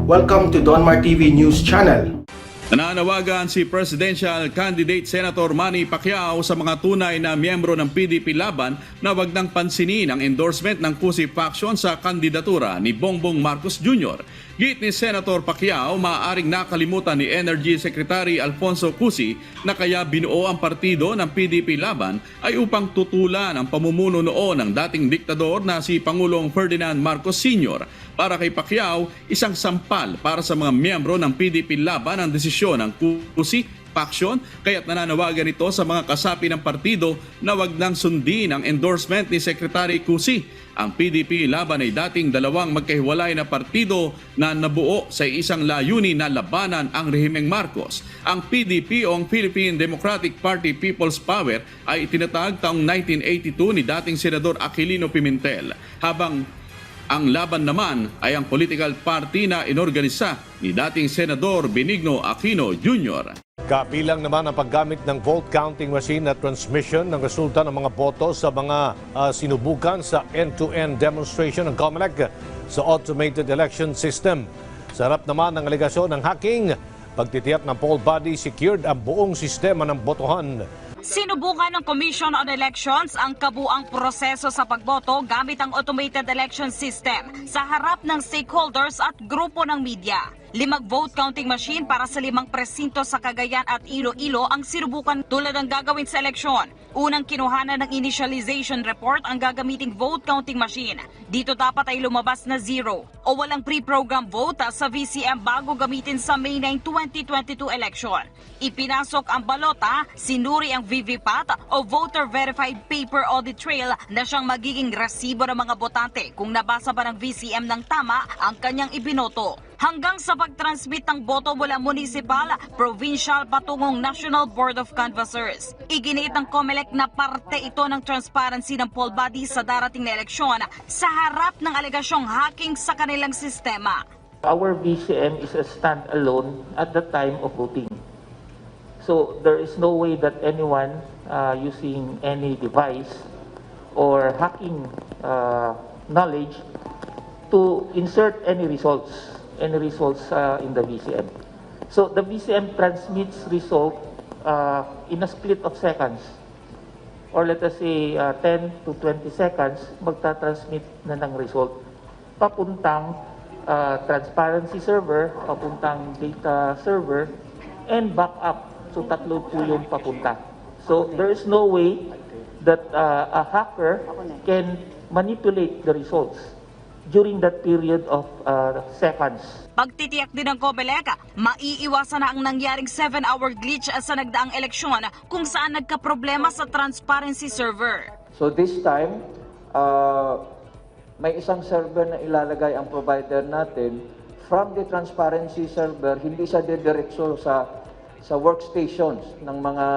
Welcome to Donmar TV News Channel. Nananawagan si Presidential Candidate Senator Manny Pacquiao sa mga tunay na miyembro ng PDP Laban na wag nang pansinin ang endorsement ng Cusi faction sa kandidatura ni Bongbong Marcos Jr. Git ni Senator Pacquiao, maaaring nakalimutan ni Energy Secretary Alfonso Cusi na kaya binuo ang partido ng PDP Laban ay upang tutulan ang pamumuno noon ng dating diktador na si Pangulong Ferdinand Marcos Sr. Para kay Pacquiao, isang sampal para sa mga miyembro ng PDP Laban ang desisyon ng Cusi faction, kaya't nananawagan ito sa mga kasapi ng partido na wag nang sundin ang endorsement ni Secretary Cusi. Ang PDP Laban ay dating dalawang magkahiwalay na partido na nabuo sa isang layunin na labanan ang rehimeng Marcos. Ang PDP o ang Philippine Democratic Party People's Power ay itinatag taong 1982 ni dating Senador Aquilino Pimentel, habang ang Laban naman ay ang political party na inorganisa ni dating Senador Benigno Aquino Jr. Kabilang naman ang paggamit ng vote counting machine at transmission ng resulta ng mga boto sa mga sinubukan sa end-to-end demonstration ng COMELEC sa automated election system. Sa harap naman ng alegasyon ng hacking, pagtitiyak ng poll body secured ang buong sistema ng botohan. Sinubukan ng Commission on Elections ang kabuang proseso sa pagboto gamit ang automated election system sa harap ng stakeholders at grupo ng media. 5 vote counting machine para sa 5 presinto sa Cagayan at Iloilo ang sinubukan tulad ng gagawin sa eleksyon. Unang kinuhanan ng initialization report ang gagamiting vote counting machine. Dito dapat ay lumabas na 0 o walang pre-program vote sa VCM bago gamitin sa May 9, 2022 election. Ipinasok ang balota, sinuri ang VVPAT o Voter Verified Paper Audit Trail na siyang magiging resibo ng mga botante kung nabasa ba ng VCM ng tama ang kanyang ibinoto. Hanggang sa pag-transmit ng boto mula municipal, provincial patungong National Board of Canvassers. Iginiit ng COMELEC na parte ito ng transparency ng poll body sa darating na eleksyon sa harap ng alegasyong hacking sa kanilang sistema. Our VCM is a stand-alone at the time of voting. So there is no way that anyone using any device or hacking knowledge to insert any results in the VCM. So the VCM transmits result in a split of seconds, or let us say 10 to 20 seconds, magta-transmit na ng result papuntang transparency server, papuntang data server, and backup. So tatlo po yung papunta. So there is no way that a hacker can manipulate the results during that period of seconds. Pagtitiyak din ng COMELEC, maiiwasan na ang nangyaring 7-hour glitch sa nagdaang eleksyon kung saan nagkaproblema sa transparency server. So this time, may isang server na ilalagay ang provider natin. From the transparency server, hindi siya didiretso sa workstations ng mga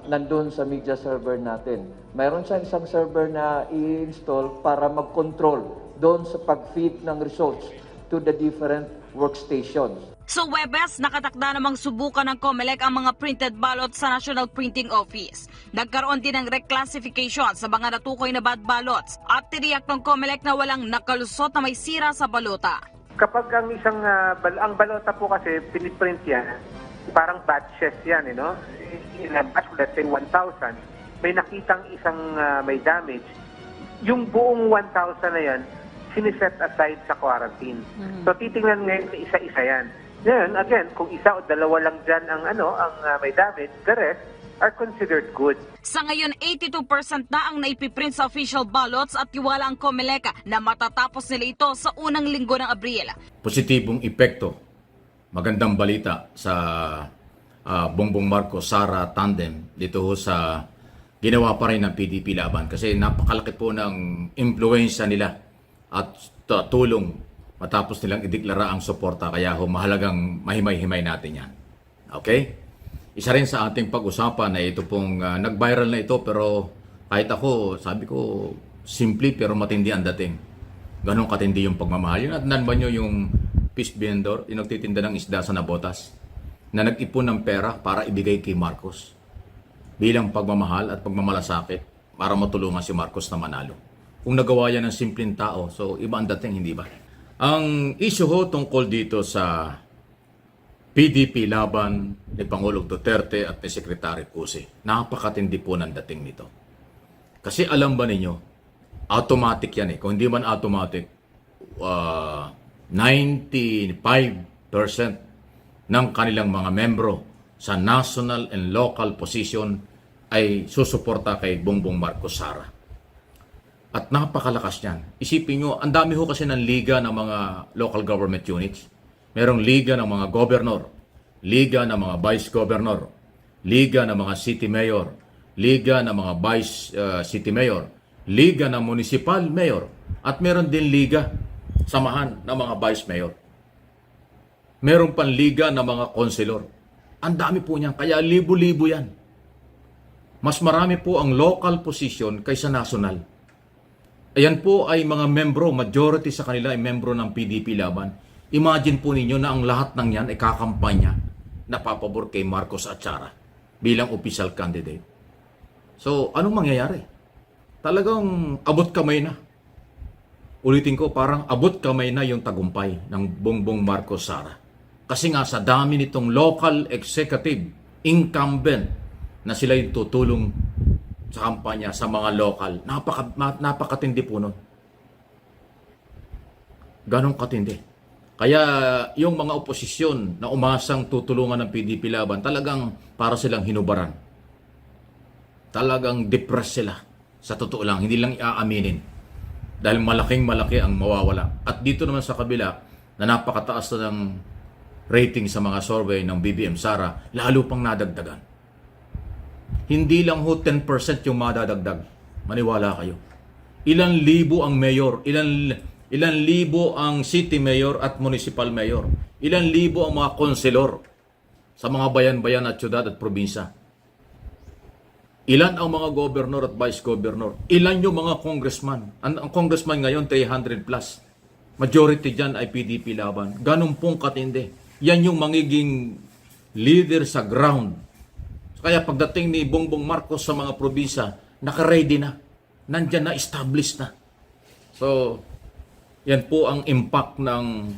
nandun sa media server natin. Mayroon siya isang server na i-install para mag-control doon sa pag-feed ng results to the different workstations. Sa Webes, nakatakda namang subukan ng COMELEC ang mga printed ballot sa National Printing Office. Nagkaroon din ng reclassification sa mga natukoy na bad ballots at tiniyak ng COMELEC na walang nakalusot na may sira sa balota. Kapag ang isang ang balota po kasi piniprint yan, parang batches yan, in a batch, let's say 1,000, may nakitang isang may damage, yung buong 1,000 na yan, siniset aside sa quarantine. So titingnan ngayon na isa-isa yan. Ngayon, again, kung isa o dalawa lang dyan ang may damage, the rest are considered good. Sa ngayon, 82% na ang naipiprint sa official ballots at tiwala ang COMELEC na matatapos nila ito sa unang linggo ng Abril. Positibong epekto, magandang balita sa Bongbong Marcos Sara tandem dito sa ginawa pa rin ng PDP Laban kasi napakalaki po ng impluwensya nila at tulong matapos nilang ideklara ang suporta, kaya mahalagang mahimay-himay natin yan. Okay? Isa rin sa ating pag-usapan na ito pong nag-viral na ito, pero kahit ako, sabi ko, simple pero matindi ang dating. Ganun katindi yung pagmamahal. Yun at nanban nyo yung fish vendor, yung nagtitinda ng isda sa Nabotas, na nag-ipon ng pera para ibigay kay Marcos bilang pagmamahal at pagmamalasakit para matulungan si Marcos na manalo. Kung nagawa yan ng simpleng tao, so iba ang dating, hindi ba? Ang issue ho tungkol dito sa PDP laban ni Pangulong Duterte at ni Secretary Cusi, napakatindi po ng dating nito. Kasi alam ba ninyo, automatic yan eh. Kung hindi man automatic, 95% ng kanilang mga membro sa national and local position ay susuporta kay Bongbong Marcos Sara. At napakalakas niyan. Isipin nyo, ang dami ho kasi ng liga ng mga local government units. Merong liga ng mga governor, liga ng mga vice governor, liga ng mga city mayor, liga ng mga vice city mayor, liga ng municipal mayor, at meron din liga, samahan ng mga vice mayor. Meron pang liga ng mga konselor. Ang dami po niyan, kaya libo-libo yan. Mas marami po ang local position kaysa national. Ayan po ay mga membro, majority sa kanila ay membro ng PDP laban. Imagine po ninyo na ang lahat ng yan ay kakampanya na papabor kay Marcos at Sara bilang official candidate. So, anong mangyayari? Talagang abot kamay na. Ulitin ko, parang abot kamay na yung tagumpay ng Bongbong Marcos Sara. Kasi nga sa dami nitong local executive incumbent na sila yung tutulong sa kampanya sa mga local. Napakatindi po nun. Ganon katindi. Kaya yung mga oposisyon na umasang tutulungan ng PDP laban, talagang para silang hinubaran. Talagang depressed sila. Sa totoo lang, hindi lang iaaminin. Dahil malaking-malaki ang mawawala. At dito naman sa kabila, na napakataas na ng rating sa mga survey ng BBM Sara, lalo pang nadagdagan. Hindi lang ho 10% yung madadagdag. Maniwala kayo. Ilan libo ang mayor, ilan libo ang city mayor at municipal mayor. Ilan libo ang mga konselor sa mga bayan-bayan at syudad at probinsya. Ilan ang mga governor at vice governor. Ilan yung mga congressman. Ang congressman ngayon 300 plus. Majority dyan ay PDP laban. Ganun pong katindi. Yan yung magiging leader sa ground. Kaya pagdating ni Bongbong Marcos sa mga probinsya, naka-ready na. Nandyan na, established na. So, yan po ang impact ng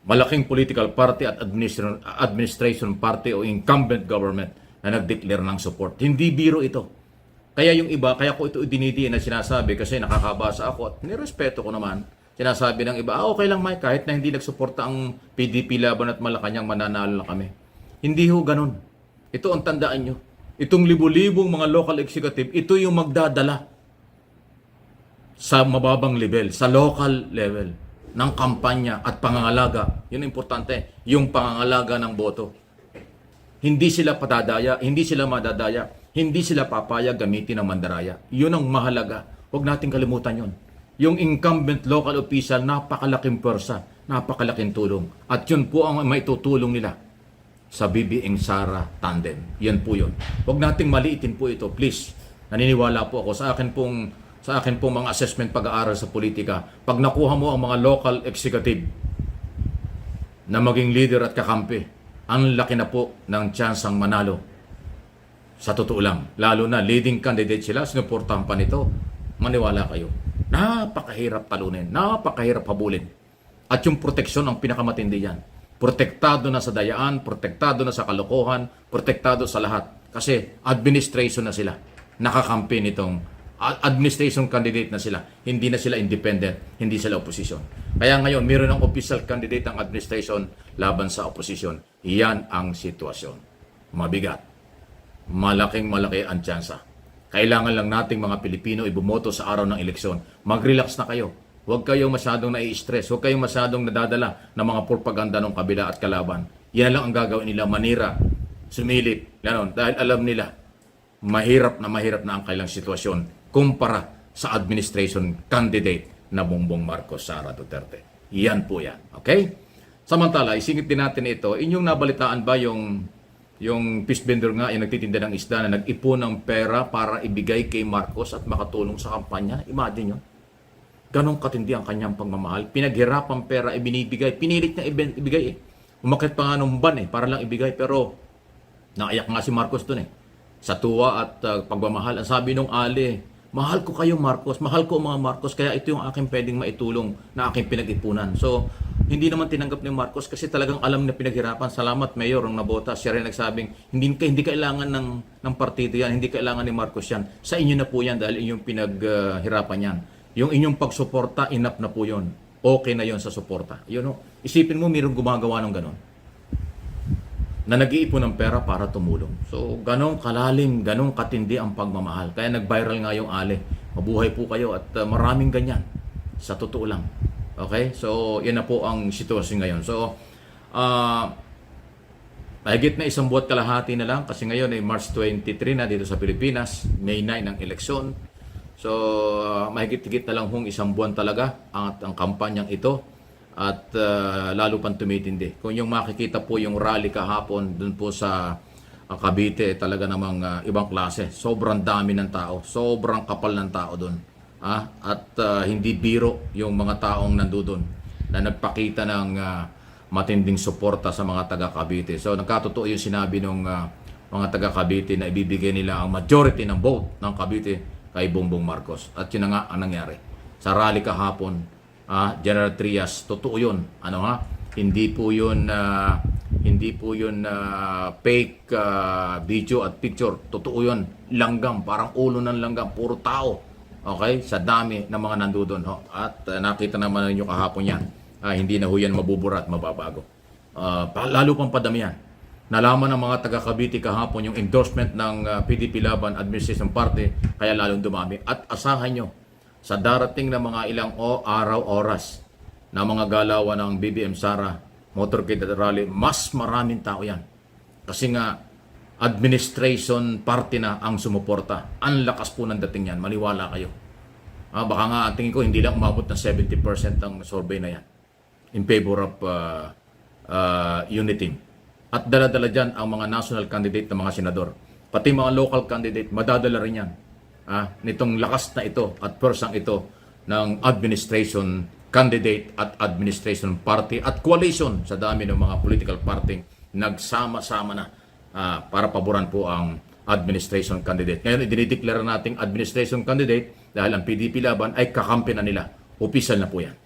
malaking political party at administration party o incumbent government na nag-declare ng support. Hindi biro ito. Kaya yung iba, kaya ko ito dinidiin na sinasabi kasi nakakabasa ako at nirespeto ko naman. Sinasabi ng iba, okay lang Mike, kahit na hindi nagsuporta ang PDP laban at Malacanang, mananalo na kami. Hindi ho ganun. Ito ang tandaan nyo. Itong libo-libong mga local executive, ito yung magdadala sa mababang level, sa local level ng kampanya at pangangalaga. Yun ang importante, yung pangangalaga ng boto. Hindi sila patadaya, hindi sila madadaya, hindi sila papaya gamitin ng mandaraya. Yun ang mahalaga. Huwag natin kalimutan yun. Yung incumbent local official, napakalaking pwersa, napakalaking tulong. At yun po ang maitutulong nila sa BBM Sara tandem. Yan po yun. Huwag nating maliitin po ito, please. Naniniwala po ako sa akin pong mga assessment pag-aaral sa politika. Pag nakuha mo ang mga local executive na maging leader at kakampi, ang laki na po ng tsansang manalo. Sa totoo lang, lalo na leading candidate sila, sinuportahan pa nito. Maniwala kayo. Napakahirap talunin, napakahirap habulin. At yung proteksyon ang pinakamatindi yan. Protektado na sa dayaan, protektado na sa kalokohan, protektado sa lahat. Kasi administration na sila. Nakakampi nitong administration candidate na sila. Hindi na sila independent, hindi sila opposition. Kaya ngayon, meron ng official candidate ng administration laban sa opposition. Iyan ang sitwasyon. Mabigat. Malaking-malaki ang tsansa. Kailangan lang nating mga Pilipino ibumoto sa araw ng eleksyon. Mag-relax na kayo. Huwag kayong masyadong nai-stress. Huwag kayong masyadong nadadala ng mga propaganda ng kabila at kalaban. Yan lang ang gagawin nila. Manira, sumilip. Ganon. Dahil alam nila, mahirap na ang kailang sitwasyon kumpara sa administration candidate na Bongbong Marcos Sara Duterte. Yan po yan. Okay? Samantala, isingit din natin ito. Inyong nabalitaan ba yung fish vendor nga, yung nagtitinda ng isda na nag-ipon ng pera para ibigay kay Marcos at makatulong sa kampanya? Imagine nyo. Ganon katindi ang kanyang pagmamahal. Pinaghirapang pera ibinibigay. Pinilit niya ibigay eh. Umakit pa nga nung ban eh, para lang ibigay. Pero naiyak nga si Marcos dun eh. Sa tuwa at pagmamahal. Ang sabi nung Ali, mahal ko kayo Marcos, mahal ko ang mga Marcos, kaya ito yung aking pwedeng maitulong na aking pinag-ipunan. So, hindi naman tinanggap ni Marcos kasi talagang alam na pinaghirapan. Salamat, Mayor, ang nabota. Siya rin nagsabing, hindi kailangan ng partido yan, hindi kailangan ni Marcos yan. Sa inyo na po yan dahil inyong pinaghirapan yan. Yung inyong pagsuporta, enough na po yun. Okay na yon sa suporta. Yun, isipin mo, mayroong gumagawa ng ganon na nag-iipon ng pera para tumulong. So, ganong kalalim, ganong katindi ang pagmamahal. Kaya nag-viral nga yung Ali. Mabuhay po kayo at maraming ganyan. Sa totoo lang. Okay? So, yan na po ang sitwasyon ngayon. So, mahigit na isang buwan kalahati na lang kasi ngayon ay March 23 na dito sa Pilipinas. May 9 ang eleksyon. So, mahigit-higit na lang hong isang buwan talaga ang kampanyang ito. At lalo pang tumitindi. Kung yung makikita po yung rally kahapon dun po sa Cavite, talaga namang ibang klase. Sobrang dami ng tao. Sobrang kapal ng tao dun. At hindi biro yung mga taong nandoon na nagpakita ng matinding suporta sa mga taga Cavite. So nagkatotoo yung sinabi ng mga taga Cavite na ibibigay nila ang majority ng vote ng Cavite kay Bongbong Marcos. At yun na nga ang nangyari. Sa rally kahapon, General Trias, totoo yun. Hindi po yun fake video at picture. Totoo yun. Langgam, parang ulo ng langgam, puro tao. Okay? Sa dami ng mga nandoon. At nakita naman ninyo kahapon yan. Hindi na ho yan mabubura at mababago. Lalo pang padami yan. Nalaman ng mga taga Cavite kahapon yung endorsement ng PDP Laban Administration Party, kaya lalong dumami. At asahan nyo, sa darating na mga ilang araw-oras na mga galawan ng BBM Sara Motorcade Rally, mas maraming tao yan. Kasi nga, administration party na ang sumuporta. Ang lakas po ng dating yan. Maniwala kayo. Baka nga, tingin ko, hindi lang umabot ng 70% ang survey na yan in favor of unity. At dala-dala dyan ang mga national candidate ng mga senador. Pati mga local candidate, madadala rin yan. Nitong lakas na ito at persang ito ng administration candidate at administration party at coalition sa dami ng mga political party nagsama-sama na para paboran po ang administration candidate. Ngayon, dinideklara nating administration candidate dahil ang PDP Laban ay kakampi na nila. Opisyal na po yan.